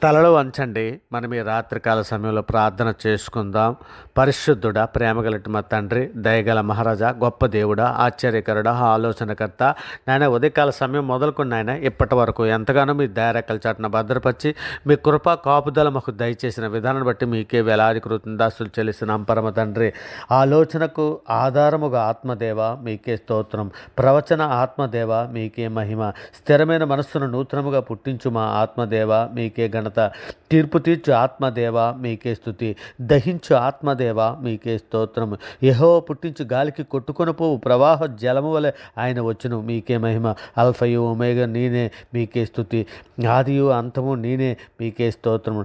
తలలు వంచండి. మనం ఈ రాత్రికాల సమయంలో ప్రార్థన చేసుకుందాం. పరిశుద్ధుడా, ప్రేమగలటి మా తండ్రి, దయగల మహారాజా, గొప్ప దేవుడా, ఆశ్చర్యకరుడా, ఆలోచనకర్త, నాయన ఉదయకాల సమయం మొదలుకొని నాయన ఇప్పటి వరకు ఎంతగానో మీ దయారెక్కల చాటున భద్రపరిచి మీ కృపా కాపుదల మాకు దయచేసిన విధానాన్ని బట్టి మీకే వేలాది కృతజ్ఞతాస్తులు చెల్లిస్తున్నాం పరమ తండ్రి. ఆలోచనకు ఆధారముగా ఆత్మదేవ మీకే స్తోత్రం. ప్రవచన ఆత్మదేవ మీకే మహిమ. స్థిరమైన మనస్సును నూతనముగా పుట్టించు మా ఆత్మదేవ మీకే ఘనత. తీర్పు తీర్చు ఆత్మదేవ మీకే స్తుతి. దహించు ఆత్మదేవ మీకే స్తోత్రం. యెహోవా పుట్టించు గాలికి కొట్టుకొని పోవు ప్రవాహ జలము వలె ఆయన వచ్చును మీకే మహిమ. అల్ఫయు ఒమేగా నీనే మీకే స్తుతి. ఆదియు అంతము నీనే మీకే స్తోత్రము.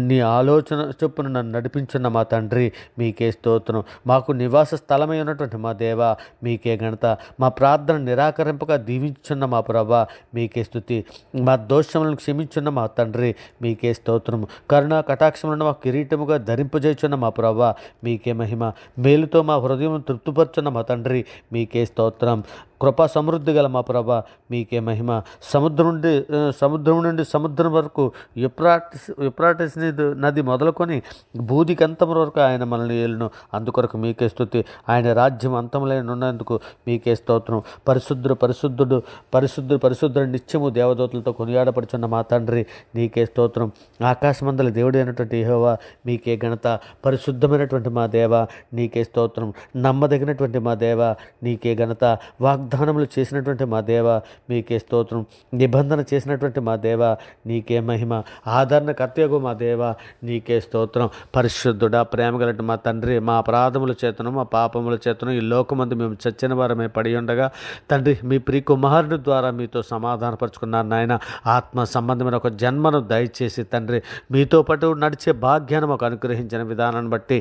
నీ ఆలోచన చొప్పున నన్ను నడిపించున్న మా తండ్రి మీకే స్తోత్రం. మాకు నివాస స్థలమై ఉన్నటువంటి మా దేవ మీకే ఘనత. మా ప్రార్థన నిరాకరింపగా దీవించున్న మా ప్రభ మీకే స్తుతి. మా దోషములను క్షమించున్న మా తండ్రి మీకే స్తోత్రము. కరుణ కటాక్షములను మా కిరీటముగా ధరింపజేయుచున్న మా ప్రభ మీకే మహిమ. మేలుతో మా హృదయం తృప్తిపరచున్న మా తండ్రి మీకే స్తోత్రం. కృపా సమృద్ధి గల మా ప్రభ మీకే మహిమ. సముద్రం నుండి సముద్రం వరకు యుప్రాటిస్ నది మొదలుకొని భూదికంతం వరకు ఆయన మనల్ని ఏలును. అందుకొరకు మీకే స్తుతి. ఆయన రాజ్యం అంతములైనందుకు మీకే స్తోత్రం. పరిశుద్ధుడు నిత్యము దేవదూతలతో కొనియాడపడుచున్న మా తండ్రి నీకే స్తోత్రం. ఆకాశమందల దేవుడు అయినటువంటి యెహోవా మీకే ఘనత. పరిశుద్ధమైనటువంటి మా దేవ నీకే స్తోత్రం. నమ్మదగినటువంటి మా దేవ నీకే ఘనత. వాగ్దానములు చేసినటువంటి మా దేవ మీకే స్తోత్రం. నిబంధన చేసినటువంటి మా దేవ నీకే మహిమ. ఆదరణకర్తయగు మా దేవ నీకే స్తోత్రం. పరిశుద్ధుడా, ప్రేమగలటి మా తండ్రి, మా అపరాధముల చేతను మా పాపముల చేతను ఈ లోకమందు మేము చచ్చిన వారమే పడి ఉండగా తండ్రి మీ ప్రియ కుమారుని ద్వారా మీతో సమాధానపరుచుకున్నారు నాయన. ఆత్మ సంబంధమైన ఒక జన్మను దయచేసి తండ్రి మీతో పాటు నడిచే భాగ్యాన్ని మాకు అనుగ్రహించిన విధానాన్ని బట్టి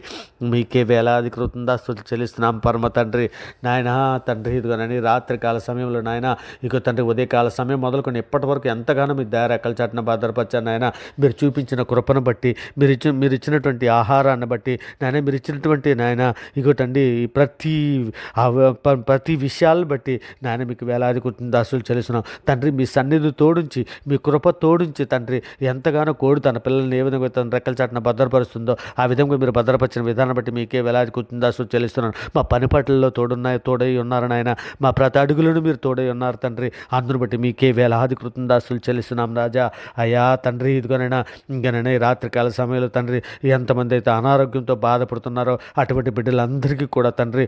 మీకే వేలాది కృతజ్ఞతాస్తుతులు చెల్లిస్తున్నాం పరమ తండ్రి. నాయన తండ్రి ఇదిగోనని రాత్రికాల సమయంలో నాయన ఇక తండ్రి ఉదయకాల సమయం మొదలుకొని ఇప్పటి వరకు ఎంతగానో మీ రెక్కల చాటున భద్రపరిచారు నాయన. మీరు చూపించిన కృపను బట్టి మీరు ఇచ్చినటువంటి ఆహారాన్ని బట్టి నాయన మీరు ఇచ్చినటువంటి నాయన ఇగోటండి ప్రతి విషయాలను బట్టి నాయన మీకు వేలాది కృతజ్ఞతాస్తుతులు చెల్లిస్తున్నాం తండ్రి. మీ సన్నిధి తోడించి మీ కృప తోడించి తండ్రి ఎంతగానో కోడి తన పిల్లల్ని ఏ విధంగా తన రెక్కల చాటున భద్రపరుస్తుందో ఆ విధంగా మీరు భద్రపరిచిన విధానం బట్టి మీకే వేలాది కృతజ్ఞతాస్తుతులు చెల్లిస్తున్నాను. మా పని పట్లలో తోడై ఉన్నారని ఆయన మా ప్రతి అడుగులను మీరు తోడై ఉన్నారు తండ్రి. అందును బట్టి మీకే వేలాది కృతజ్ఞతాస్తుతులు చెల్లిస్తున్నాం రాజా. అయ్యా తండ్రి ఇదిగోనైనా ఇంకనైనా ఈ రాత్రికాల సమయంలో తండ్రి ఎంతమంది అయితే అనారోగ్యంతో బాధపడుతున్నారో అటువంటి బిడ్డలందరికీ కూడా తండ్రి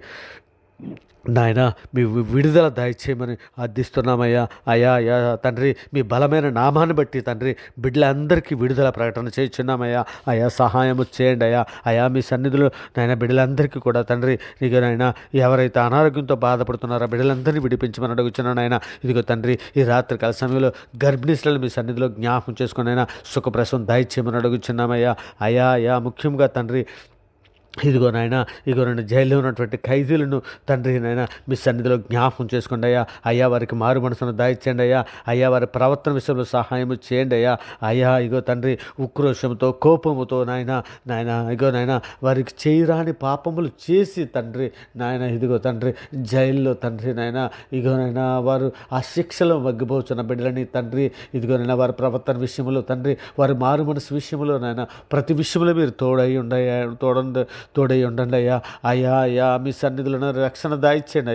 నాయన మీ విడుదల దయచేయమని అర్థిస్తున్నామయ్యా. అయ్యా తండ్రి మీ బలమైన నామాన్ని బట్టి తండ్రి బిడ్డలందరికీ విడుదల ప్రకటన చేస్తున్నామయ్యా. అయ్యా సహాయము చేయండి అయ్యా మీ సన్నిధిలో నాయన బిడ్డలందరికీ కూడా తండ్రి ఇక నాయన ఎవరైతే అనారోగ్యంతో బాధపడుతున్నారో బిడ్డలందరినీ విడిపించమని అడుగుతున్నాను ఆయన. ఇదిగో తండ్రి ఈ రాత్రికాల సమయంలో గర్భిణీశ్వరులు మీ సన్నిధిలో జ్ఞాపకం చేసుకుని అయినా సుఖప్రసవం దయచేయమని అడుగుతున్నామయ్యా. అయ్యా ముఖ్యంగా తండ్రి ఇదిగో నాయన ఇదిగోనండి జైల్లో ఉన్నటువంటి ఖైదీలను తండ్రి నాయన మీ సన్నిధిలో జ్ఞాపకం చేసుకోండి అయ్యా వారికి మారు మనసును దాయిచ్చండి అయ్యా వారి ప్రవర్తన విషయంలో సహాయం చేయండి అయ్యా ఇగో తండ్రి ఉక్రోషంతో కోపముతో నాయన ఇగో నాయన వారికి చేయరాని పాపములు చేసి తండ్రి నాయన ఇదిగో తండ్రి జైల్లో తండ్రి నాయన ఇగోనైనా వారు ఆ శిక్షలో మగ్గిపోతున్న బిడ్డలని తండ్రి ఇదిగోనైనా వారి ప్రవర్తన విషయంలో తండ్రి వారి మారు మనసు విషయంలో నాయన ప్రతి విషయంలో మీరు తోడై ఉండండి అయ్యా మీ సన్నిధిలో రక్షణ దాయిచ్చండి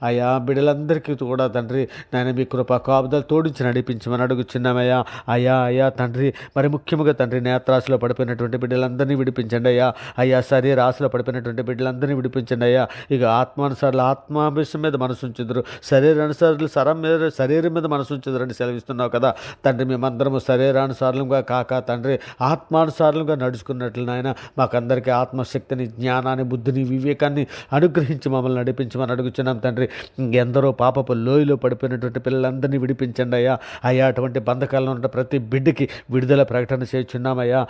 అయ్యా బిడ్డలందరికీ కూడా తండ్రి నాయన మీ కృప కాపుదలు తోడించి నడిపించమని అడుగుచున్నామయ్యా. అయ్యా తండ్రి మరి ముఖ్యంగా తండ్రి నేత్రాశలో పడిపోయినటువంటి బిడ్డలందరినీ విడిపించండి అయ్యా శరీరాశలో పడిపోయినటువంటి బిడ్డలందరినీ విడిపించండి ఇక ఆత్మానుసారులు ఆత్మాభిషం మీద మనసు ఉంచుదురు, శరీరానుసారులు శరీరం మీద మనసు ఉంచుదురని సెలవిస్తున్నావు కదా తండ్రి. మేమందరము శరీరానుసారులుగా కాక తండ్రి ఆత్మానుసారులుగా నడుచుకున్నట్లు నాయన మాకందరికీ ఆత్మశక్తిని జ్ఞానాన్ని బుద్ధిని వివేకాన్ని అనుగ్రహించి మమ్మల్ని నడిపించమని అడుగుచున్నాం తండ్రి. ఎందరో పాపపు లోయలో పడిపోయినటువంటి పిల్లలందరినీ విడిపించండి అయ్యా అటువంటి బంధకాలను ఉన్న ప్రతి బిడ్డకి విడుదల ప్రకటన చేస్తున్నామయ్యా.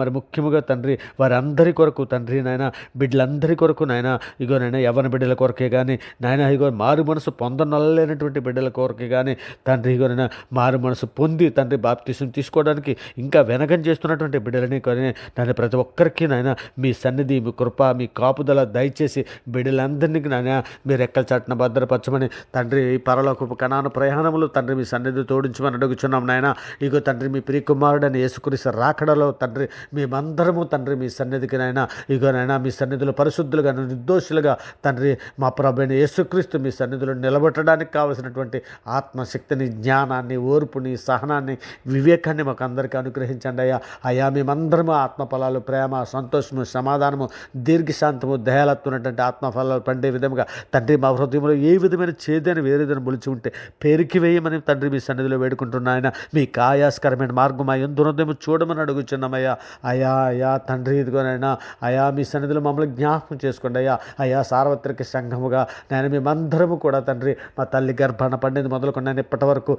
మరి ముఖ్యంగా తండ్రి వారందరి కొరకు తండ్రి నాయన బిడ్డలందరి కొరకు నాయన ఇగోనైనా యవ్వన బిడ్డల కొరకే కానీ నాయన ఇగో మారు మనసు పొందనలేనటువంటి బిడ్డల కొరకే కానీ తండ్రి ఇగోనైనా మారు మనసు పొంది తండ్రి బాప్తిసం తీసుకోవడానికి ఇంకా వెనకం చేస్తున్నటువంటి బిడ్డలని కొని నాయన ప్రతి ఒక్కరికి నాయన మీ సన్నిధి సన్నిధి, మీ కృప, మీ కాపుదల దయచేసి బిడ్డలందరినీ నాయన మీరు రెక్కల చాటున భద్రపరచమని తండ్రి, ఈ పరలోకపు కనాను ప్రయాణములు తండ్రి మీ సన్నిధి తోడించమని అడుగుచున్నాం నాయన. ఇగో తండ్రి, మీ ప్రియకుమారుడని యేసుక్రీస్తు రాకడలో తండ్రి మేమందరము తండ్రి మీ సన్నిధికి నాయన, ఇగో నాయన మీ సన్నిధిలో పరిశుద్ధులుగా నిర్దోషులుగా తండ్రి మా ప్రభువైన యేసుక్రీస్తు మీ సన్నిధిలో నిలబెట్టడానికి కావలసినటువంటి ఆత్మశక్తిని, జ్ఞానాన్ని, ఓర్పుని, సహనాన్ని, వివేకాన్ని మాకు అందరికీ అనుగ్రహించండి అయ్యా. అయ్యా మేమందరము ఆత్మఫలాలు, ప్రేమ, సంతోషము, సమాధానము, దీర్ఘశాంతము, దయాలత్తున్నటువంటి ఆత్మఫలాలు పండే విధంగా తండ్రి మా హృదయంలో ఏ విధమైన చేదని వేరేదని మొలిచి ఉంటే పేరుకి వేయమని తండ్రి మీ సన్నిధిలో వేడుకుంటున్నాయన. మీ ఆయాస్కరమైన మార్గం మా యందు హృదయం చూడమని అడుగుచున్నామయ్యా. అయా అయా తండ్రి ఇదిగోనైనా అయా మీ సన్నిధిలో మమ్మల్ని జ్ఞాపకం చేసుకోండి అయ్యా. అయా సార్వత్రిక సంఘముగా నేను మేమందరము కూడా తండ్రి మా తల్లి గర్భాన పండింది మొదలుకొని నేను ఇప్పటి వరకు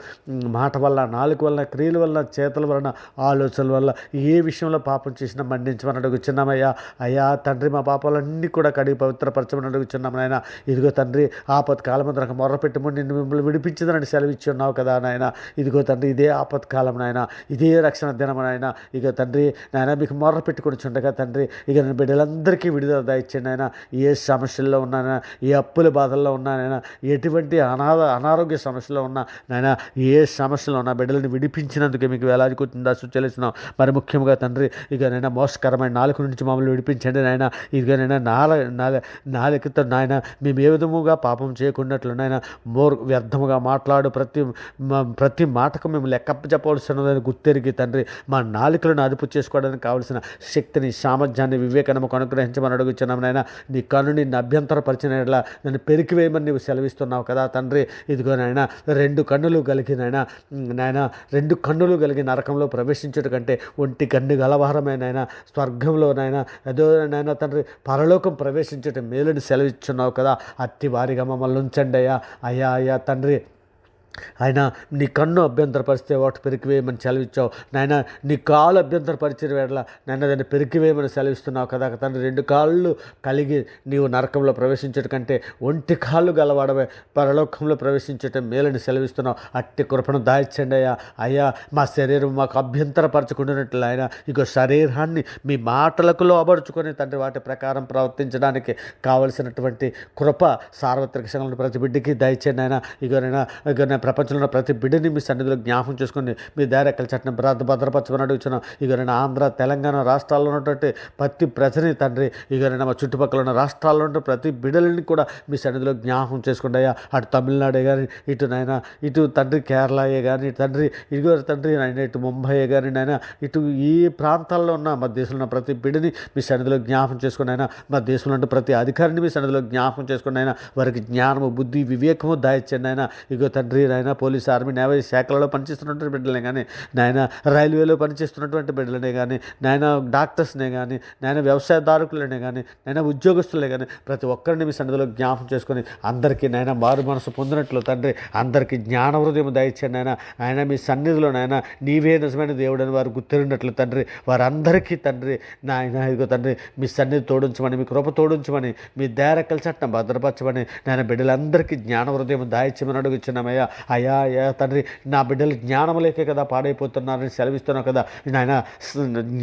మాట వల్ల, నాలుగు వల్ల, క్రియల వల్ల, చేతుల వలన, ఆలోచనల వల్ల ఏ విషయంలో పాపం చేసినా మండించమని అడుగుచున్నామయ్యా. అయ్యా తండ్రి మా పాపాలన్నీ కూడా కడిగి పవిత్రపరచమని అడుగుచున్నాము నాయన. ఇదిగో తండ్రి ఆపత్కాలం నాకు మొర్రపెట్టుము నిన్ను మిమ్మల్ని విడిపించదని సెలవిచ్చి ఉన్నావు కదా నాయన. ఇదిగో తండ్రి ఇదే ఆపత్కాలం నాయన, ఇదే రక్షణ దినం నాయన. ఇక తండ్రి నాయన మీకు మొర్ర పెట్టుకుని చుండగా తండ్రి ఇక నేను బిడ్డలందరికీ విడుదల దయచండి నాయన. ఏ సమస్యల్లో ఉన్నానైనా, ఏ అప్పుల బాధల్లో ఉన్నానైనా, ఎటువంటి అనారోగ్య సమస్యలో ఉన్నా నాయన, ఏ సమస్యలో ఉన్నా బిడ్డలను విడిపించినందుకే మీకు వేలాది కూర్చుందా చెల్లిస్తున్నాం. మరి ముఖ్యంగా తండ్రి ఇక నైనా మోసకరమైన నాలుగు నుంచి మమ్మల్ని విడిపించండి నాయన. ఇదిగోనైనా నాలుకతో నాయన మేము ఏ విధముగా పాపం చేయకున్నట్లు నాయన వ్యర్థముగా మాట్లాడు ప్రతి మాటకు మేము లెక్క చెప్పవలసినదని గుర్తెరిగి తండ్రి మా నాలుకలను అదుపు చేసుకోవడానికి కావలసిన శక్తిని, సామర్థ్యాన్ని, వివేకాన్ని మాకు అనుగ్రహించమని అడుగుతున్నాం నాయన. నీ కన్ను నిన్ను అభ్యంతరపరిచిన ఎడల నన్ను పెరికివేయమని నీవు సెలవిస్తున్నావు కదా తండ్రి. ఇదిగో నాయన రెండు కన్నులు కలిగి నాయన రెండు కన్నులు కలిగి నరకంలో ప్రవేశించట కంటే ఒంటి కన్ను గలవారమే నాయన స్వర్గంలో నాయన ఏదో నాయన తండ్రి పరలోకం ప్రవేశించటం మేలుని సెలవిస్తున్నావు కదా. అట్టి వారిగా మమ్మల్ని ఉంచండి అయ్యా. అయ్యా అయ్యా తండ్రి ఆయన నీ కన్ను అభ్యంతరపరిస్తే వాటి పెరికివేయమని సెలవిచ్చావు నాయన. నీ కాలు అభ్యంతరపరిచిన వేళ నాయన దాన్ని పెరికివేయమని సెలవిస్తున్నావు కదా తండ్రి. రెండు కాళ్ళు కలిగి నీవు నరకంలో ప్రవేశించడం కంటే ఒంటి కాళ్ళు గలవాడవే పరలోకంలో ప్రవేశించటం మేలని సెలవిస్తున్నావు. అట్టి కృపను దాయిచ్చండి అయ్యా. అయ్యా మా శరీరం మాకు అభ్యంతరపరచుకుంటున్నట్లు ఆయన ఇక శరీరాన్ని మీ మాటలకు లోబరుచుకొని తండ్రి వాటి ప్రకారం ప్రవర్తించడానికి కావలసినటువంటి కృప సార్వత్రిక సంఘంలో ప్రతి బిడ్డకి దయచేయండి ఆయన. ఇక ప్రపంచంలో ప్రతి బిడ్డని మీ సన్నిధిలో జ్ఞాపకం చేసుకుని మీ దారెక్కల చట్టం భద్రపరచమని అడుగుతున్నాం. ఇక నేను ఆంధ్ర, తెలంగాణ రాష్ట్రాల్లో ఉన్నటువంటి ప్రతి ప్రజని తండ్రి ఇక నేను మా చుట్టుపక్కల ఉన్న రాష్ట్రాల్లో ఉన్న ప్రతి బిడ్డలని కూడా మీ సన్నిధిలో జ్ఞాపకం చేసుకుంటే అయ్యా. అటు తమిళనాడే కానీ, ఇటు నాయన ఇటు తండ్రి కేరళయే కానీ తండ్రి, ఇదిగో తండ్రి నాయన ఇటు ముంబైయే కానీ నాయన ఇటు ఈ ప్రాంతాల్లో ఉన్న మా దేశంలో ఉన్న ప్రతి బిడ్డని మీ సన్నిధిలో జ్ఞాపకం చేసుకుని అయినా మా దేశంలో ఉన్న ప్రతి అధికారిని మీ సన్నిధిలో జ్ఞాపకం చేసుకుని అయినా వారికి జ్ఞానము, బుద్ధి, వివేకము దాయిచ్చండి అయినా. ఇగో తండ్రి నాయన పోలీసు, ఆర్మీ, నేవీ శాఖలలో పనిచేస్తున్నటువంటి బిడ్డలే కానీ నాయన రైల్వేలో పనిచేస్తున్నటువంటి బిడ్డలనే కానీ నాయన డాక్టర్స్నే కానీ నాయన వ్యవసాయదారుకులనే కానీ నాయన ఉద్యోగస్తులే కానీ ప్రతి ఒక్కరిని మీ సన్నిధిలో జ్ఞాపకం చేసుకొని అందరికీ నాయన మారు మనసు పొందినట్లు తండ్రి అందరికీ జ్ఞాన హృదయం దయచండి నాయన. ఆయన మీ సన్నిధిలో నాయన నీవే నిజమైన దేవుడని వారు గుర్తిరినట్లు తండ్రి వారందరికీ తండ్రి నాయన ఇదిగో తండ్రి మీ సన్నిధి తోడించమని, మీ కృప తోడించమని, మీ దయారెక్కల చట్టం భద్రపరచమని నాయన బిడ్డలందరికీ జ్ఞాన హృదయం దాయిచ్చమని అడుగుచున్నామయ్యా. అయ్యా అయ్యా తండ్రి నా బిడ్డలు జ్ఞానం లేకే కదా పాడైపోతున్నారని సెలవిస్తున్నావు కదా నాయన.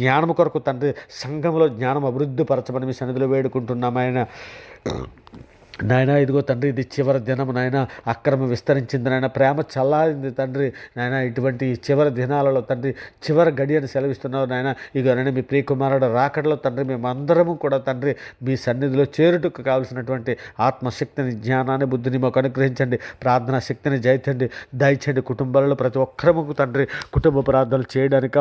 జ్ఞానము కొరకు తండ్రి సంఘంలో జ్ఞానం అభివృద్ధి పరచమని మీ సన్నిధిలో వేడుకుంటున్నాం ఆయన. నాయన ఇదిగో తండ్రి ఇది చివరి దినం నాయన. అక్రమం విస్తరించింది నాయన, ప్రేమ చల్లారింది తండ్రి నాయన. ఇటువంటి చివరి దినాలలో తండ్రి చివరి గడియని సెలవిస్తున్నావు నాయన. ఇగో నాయన మీ ప్రియకుమారుడు రాకడలో తండ్రి మేమందరము కూడా తండ్రి మీ సన్నిధిలో చేరుటకు కావలసినటువంటి ఆత్మశక్తిని, జ్ఞానాన్ని, బుద్ధిని మాకు అనుగ్రహించండి. ప్రార్థనా శక్తిని దయచండి. కుటుంబాలలో ప్రతి ఒక్కరముకు తండ్రి కుటుంబ ప్రార్థనలు చేయడానికి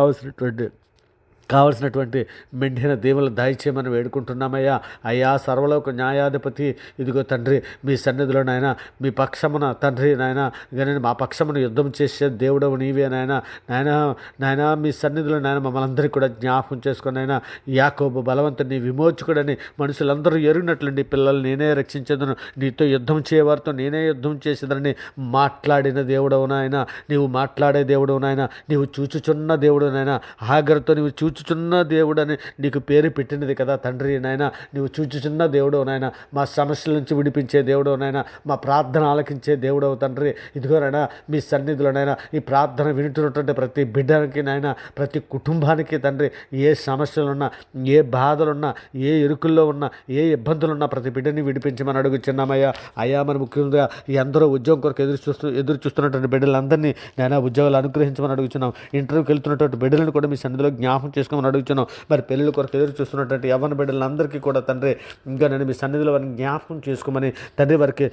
కావలసినటువంటి మెండిన దేవుల దయచేయమని వేడుకుంటున్నామయ్యా. అయ్యా సర్వలోక న్యాయాధిపతి ఇదిగో తండ్రి మీ సన్నిధిలో నాయన మీ పక్షమున తండ్రి నాయన కానీ మా పక్షమును యుద్ధం చేసే దేవుడవు నీవే నాయన మీ సన్నిధిలో నాయన మమ్మల్ని అందరికీ కూడా జ్ఞాపకం చేసుకుని నాయన యాకోబు బలవంతుని విమోచకుడని మనుషులందరూ ఎరిగినట్లండి పిల్లలు నేనే రక్షించేదను, నీతో యుద్ధం చేయవారితో నేనే యుద్ధం చేసేదని మాట్లాడిన దేవుడవు నాయన. నీవు మాట్లాడే దేవుడవు నాయన, నీవు చూచుచున్న దేవుడు నాయన. హాగరుతో నీవు చూచుచున్న దేవుడని నీకు పేరు పెట్టినది కదా తండ్రి. నాయన నువ్వు చూచుచున్న దేవుడు నాయన, మా సమస్యల నుంచి విడిపించే దేవుడు నాయన, మా ప్రార్థన ఆలకించే దేవుడవు తండ్రి. ఇదిగోనైనా మీ సన్నిధిలోనైనా ఈ ప్రార్థన వింటున్నటువంటి ప్రతి బిడ్డకి నాయన, ప్రతి కుటుంబానికి తండ్రి, ఏ సమస్యలున్నా, ఏ బాధలున్నా, ఏ ఇరుకుల్లో ఉన్నా, ఏ ఇబ్బందులున్నా ప్రతి బిడ్డని విడిపించమని అడుగుచున్నామయ్యా. అయ్యా మరి ముఖ్యంగా ఎందరో ఉద్యోగం కొరకు ఎదురు చూస్తున్నటువంటి బిడ్డలందరినీ నాయన ఉద్యోగాలు అనుగ్రహించమని అడుగుతున్నాం. ఇంటర్వ్యూకి వెళ్తున్నటువంటి బిడ్డలను కూడా మీ సన్నిధిలో జ్ఞాపకం చేసుకోమని అడుగుతున్నాం. మరి పెళ్ళిళ్ళ కొరకు ఎదురు చూస్తున్నటువంటి యవ్వన బిడ్డలందరికీ కూడా తండ్రి, ఇంకా నేను మీ సన్నిధిలో వారిని జ్ఞాపకం చేసుకోమని తండ్రి, వారికి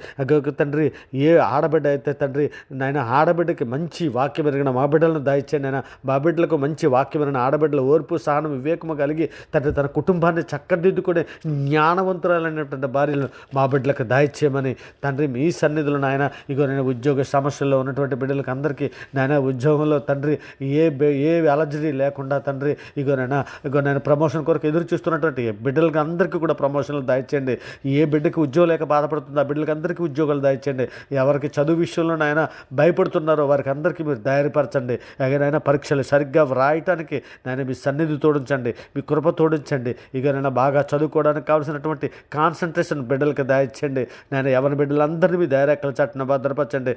తండ్రి ఏ ఆడబిడ్డ అయితే తండ్రి నాయన ఆడబిడ్డకి మంచి వాక్యం ఎరిగిన మా బిడ్డలను దాయిచ్చాను నాయన. మా బిడ్డలకు మంచి వాక్యం ఎరిగిన ఆడబిడ్డల ఓర్పు సహనం వివేకము కలిగి తండ్రి తన కుటుంబాన్ని చక్కదిద్దుకునే జ్ఞానవంతురాలైనటువంటి భార్యలను మా బిడ్డలకు దాయిచ్చేయమని తండ్రి మీ సన్నిధిలో నాయన. ఇగో నేను ఉద్యోగ సమస్యల్లో ఉన్నటువంటి బిడ్డలకు అందరికీ నాయన ఉద్యోగంలో తండ్రి ఏ అలర్జీ లేకుండా తండ్రి ఇగో నేను ప్రమోషన్ కొరకు ఎదురు చూస్తున్నటువంటి బిడ్డలకి అందరికీ కూడా ప్రమోషన్లు దాయిచ్చండి. ఏ బిడ్డకి ఉద్యోగం లేక బాధపడుతుందో ఆ బిడ్డలకి అందరికీ ఉద్యోగాలు దాయిచ్చండి. ఎవరికి చదువు విషయంలో నాయన భయపడుతున్నారో వారికి అందరికీ మీరు ధైర్యపరచండి. అలాగైనా పరీక్షలు సరిగ్గా వ్రాయటానికి నాయన మీ సన్నిధి తోడించండి, మీ కృప తోడించండి. ఇక నేను బాగా చదువుకోవడానికి కావాల్సినటువంటి కాన్సన్ట్రేషన్ బిడ్డలకి దాయిచ్చండి. నేను ఎవరి బిడ్డలందరినీ మీ ధైర్యక్కల చాటున భద్రపరచండి.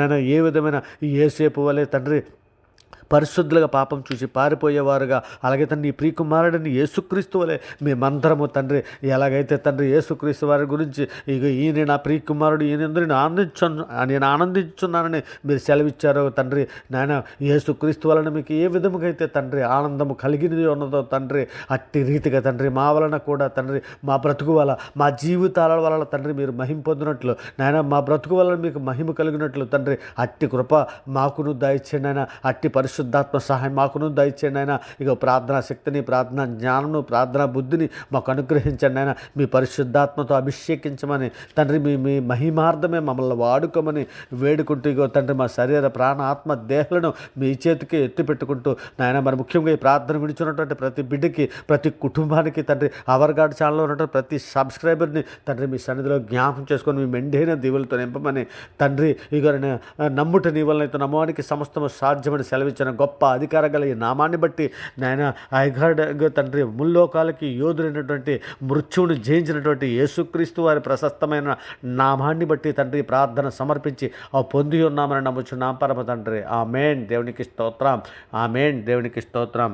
నేను ఏ విధమైన ఏసేపు వలె తండ్రి పరిశుద్ధులుగా పాపం చూసి పారిపోయేవారుగా, అలాగే తండ్రి ఈ ప్రియకుమారుడిని యేసుక్రీస్తు వలె మేమందరము తండ్రి ఎలాగైతే తండ్రి యేసుక్రీస్తు వారి గురించి ఇక ఈయన నా ప్రియకుమారుడు, ఈయనందరూ నేను ఆనందించున్నానని మీరు సెలవిచ్చారో తండ్రి నాయన. యేసుక్రీస్తు వలన మీకు ఏ విధముగా అయితే తండ్రి ఆనందము కలిగినది ఉన్నదో తండ్రి, అట్టి రీతిగా తండ్రి మా వలన కూడా తండ్రి మా బ్రతుకు వల్ల, మా జీవితాల వలన తండ్రి మీరు మహిమ పొందినట్లు నాయన, మా బ్రతుకు వలన మీకు మహిమ కలిగినట్లు తండ్రి అట్టి కృప మాకును దయచేయండి నాయన. అట్టి పరిశుద్ధాత్మ సహాయం మాకును దయచేయండి ఆయన. ఇక ప్రార్థనా శక్తిని, ప్రార్థనా జ్ఞానము, ప్రార్థనా బుద్ధిని మాకు అనుగ్రహించండి ఆయన. మీ పరిశుద్ధాత్మతో అభిషేకించమని తండ్రి, మీ మహిమార్థమే మమ్మల్ని వాడుకోమని వేడుకుంటూ ఇగో తండ్రి మా శరీర ప్రాణ ఆత్మ దేహాలను మీ చేతికి ఎత్తి పెట్టుకుంటూ నాయన, మరి ముఖ్యంగా ఈ ప్రార్థన విడుచున్నటువంటి ప్రతి బిడ్డకి, ప్రతి కుటుంబానికి తండ్రి, అవర్గాడ్ ఛానల్లో ఉన్నటువంటి ప్రతి సబ్స్క్రైబర్ని తండ్రి మీ సన్నిధిలో జ్ఞాపకం చేసుకొని మీ మెండైన దీవులతో నింపమని తండ్రి. ఇక నమ్ముట నీ వలనైతే నమ్మవానికి సమస్తము సాధ్యమని సెలవిచ్చిన గొప్ప అధికారం గల ఈ నామాన్ని బట్టి నాయన ఐగాడ్ తండ్రి, ముల్లోకాలకి యోధుడైనటువంటి మృత్యువుని జయించినటువంటి యేసుక్రీస్తు వారి ప్రశస్తమైన నామాన్ని బట్టి తండ్రి ప్రార్థన సమర్పించి పొంది ఉన్నామని నమ్ముచున్నాం పరమ తండ్రి. ఆమేన్. దేవునికి స్తోత్రం. ఆమేన్. దేవునికి స్తోత్రం.